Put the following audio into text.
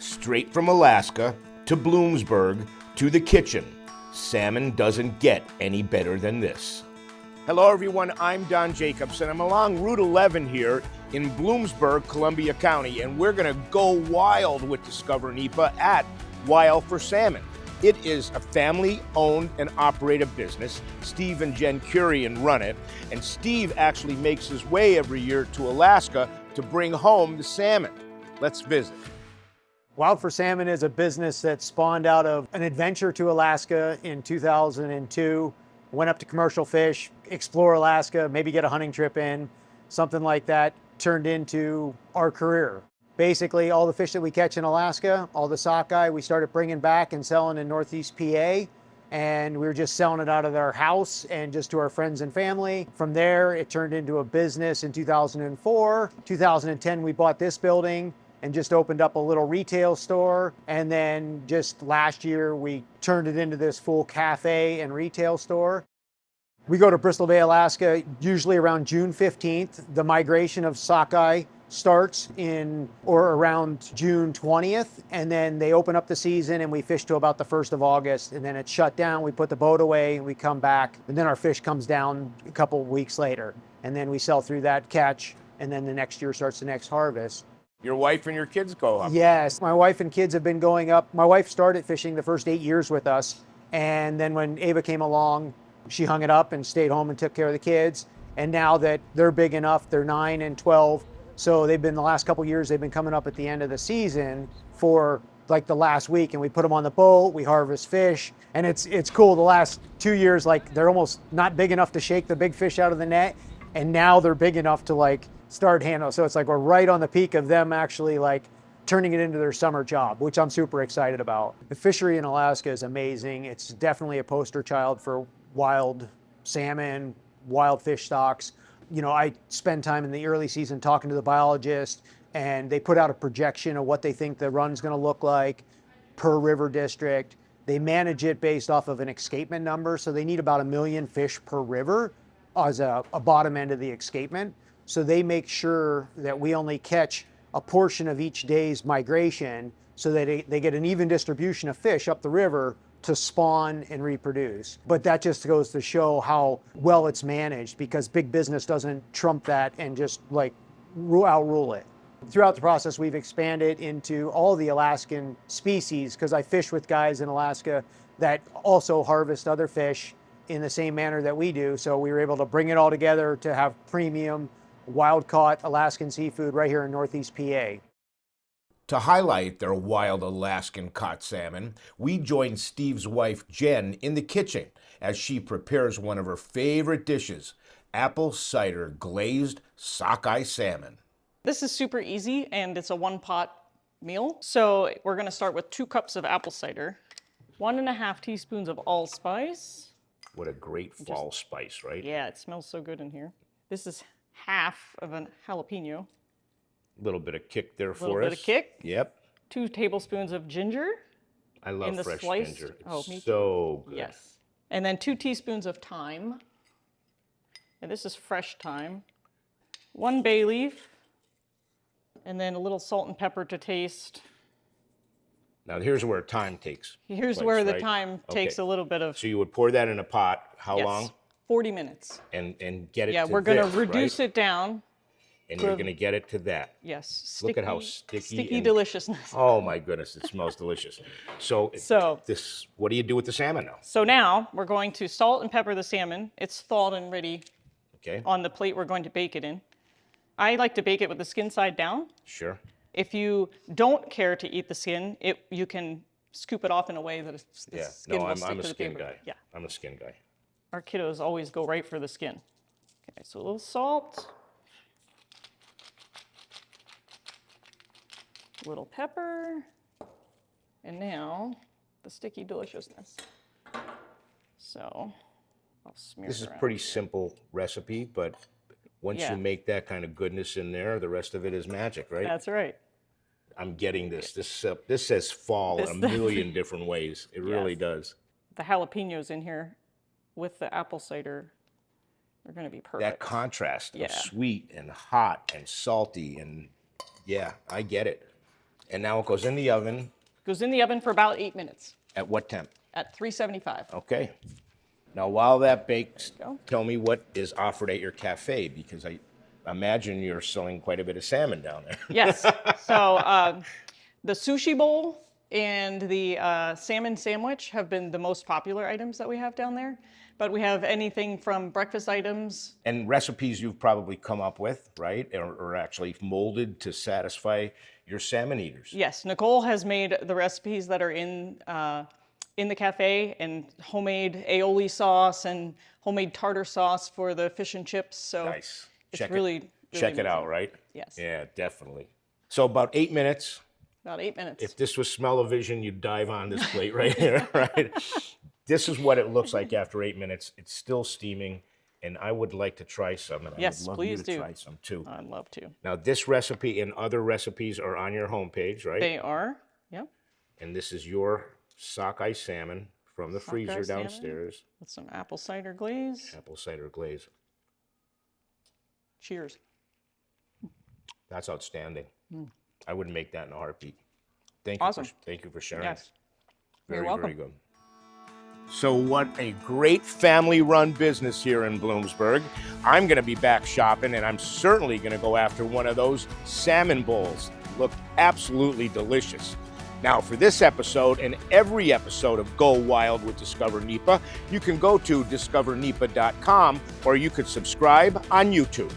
Straight from Alaska to Bloomsburg to the kitchen, salmon doesn't get any better than this. Hello everyone, I'm Don Jacobs and I'm along Route 11 here in Bloomsburg, Columbia County, and we're gonna go wild with Discover NEPA at Wild For Salmon. It is a family-owned and operated business. Steve and Jenn Kurian run it, and Steve actually makes his way every year to Alaska to bring home the salmon. Let's visit. Wild For Salmon is a business that spawned out of an adventure to Alaska in 2002. Went up to commercial fish, explore Alaska, maybe get a hunting trip in, something like that, turned into our career. Basically, all the fish that we catch in Alaska, all the sockeye, we started bringing back and selling in Northeast PA, and we were just selling it out of our house and just to our friends and family. From there, it turned into a business in 2004. 2010, we bought this building and just opened up a little retail store. And then just last year, we turned it into this full cafe and retail store. We go to Bristol Bay, Alaska, usually around June 15th. The migration of sockeye starts in or around June 20th. And then they open up the season and we fish to about the 1st of August. And then it's shut down. We put the boat away, we come back, and then our fish comes down a couple weeks later. And then we sell through that catch. And then the next year starts the next harvest. Your wife and your kids go up? Yes, my wife and kids have been going up. My wife started fishing the first 8 years with us. And then when Ava came along, she hung it up and stayed home and took care of the kids. And now that they're big enough, they're 9 and 12. So they've been, the last couple years, they've been coming up at the end of the season for like the last week. And we put them on the boat, we harvest fish. And it's cool. The last 2 years, like they're almost not big enough to shake the big fish out of the net. And now they're big enough to like start handling. So it's like we're right on the peak of them actually like turning it into their summer job, which I'm super excited about. The fishery in Alaska is amazing. It's definitely a poster child for wild salmon, wild fish stocks. You know, I spend time in the early season talking to the biologists, and they put out a projection of what they think the run's gonna look like per river district. They manage it based off of an escapement number, so they need about 1 million fish per river as a bottom end of the escapement. So they make sure that we only catch a portion of each day's migration so that they get an even distribution of fish up the river to spawn and reproduce. But that just goes to show how well it's managed, because big business doesn't trump that and just like outrule it. Throughout the process, we've expanded into all the Alaskan species, because I fish with guys in Alaska that also harvest other fish in the same manner that we do. So we were able to bring it all together to have premium wild-caught Alaskan seafood right here in Northeast PA. To highlight their wild Alaskan caught salmon, we joined Steve's wife, Jenn, in the kitchen as she prepares one of her favorite dishes, apple cider glazed sockeye salmon. This is super easy, and it's a one-pot meal. So we're gonna start with 2 cups of apple cider, 1.5 teaspoons of allspice. What a great fall spice, right? Yeah, it smells so good in here. This is half of a jalapeno. A little bit of kick there for us. A little bit of kick. Yep. 2 tablespoons of ginger. I love fresh ginger. It's me too. so good. Yes. And then 2 teaspoons of thyme. And this is fresh thyme. 1 bay leaf. And then a little salt and pepper to taste. Now here's where time takes Here's place, where the right? thyme takes a little bit of... So you would pour that in a pot, how yes, long? 40 minutes. And get it Yeah, to we're going to this, reduce right? it down. And you're going to get it to that. Yes. Look at how sticky. Sticky and, deliciousness. Oh my goodness, it smells delicious. So this, what do you do with the salmon now? So now we're going to salt and pepper the salmon. It's thawed and ready on the plate we're going to bake it in. I like to bake it with the skin side down. Sure. If you don't care to eat the skin, you can scoop it off in a way that the skin will stick I'm a to the skin paper. guy. Yeah. I'm a skin guy. Our kiddos always go right for the skin. Okay, so a little salt. A little pepper. And now the sticky deliciousness. So I'll smear This it is a around pretty here. simple recipe, but once you make that kind of goodness in there, the rest of it is magic, right? That's right. I'm getting this. This says fall a million different ways. It really does. The jalapenos in here with the apple cider are going to be perfect. That contrast of sweet and hot and salty, and yeah, I get it. And now it goes in the oven. Goes in the oven for about 8 minutes At what temp? at 375. Okay. Now, while that bakes, Go. tell me what is offered at your cafe, because I imagine you're selling quite a bit of salmon down there. Yes. So the sushi bowl and the salmon sandwich have been the most popular items that we have down there. But we have anything from breakfast items. And recipes you've probably come up with, right? Or actually molded to satisfy your salmon eaters. Yes, Nicole has made the recipes that are in the cafe, and homemade aioli sauce and homemade tartar sauce for the fish and chips. So Nice. it's Check really it out, right? Yes. Yeah, definitely. So about 8 minutes. About 8 minutes. If this was smell-o-vision, you'd dive on this plate right here, right? This is what it looks like after 8 minutes. It's still steaming, and I would like to try some, and Yes, I would love please you to do. try some too. I'd love to. Now, this recipe and other recipes are on your homepage, right? They are. Yep. And this is your sockeye salmon from the Sockeye freezer salmon. downstairs. With some apple cider glaze. Apple cider glaze. Cheers. That's outstanding. I would make that in a heartbeat. Thank Awesome. Thank you for sharing. Yes. Very, You're welcome. very good. So what a great family-run business here in Bloomsburg. I'm going to be back shopping, and I'm certainly going to go after one of those salmon bowls. Look absolutely delicious. Now, for this episode and every episode of Go Wild with Discover NEPA, you can go to discovernepa.com, or you could subscribe on YouTube.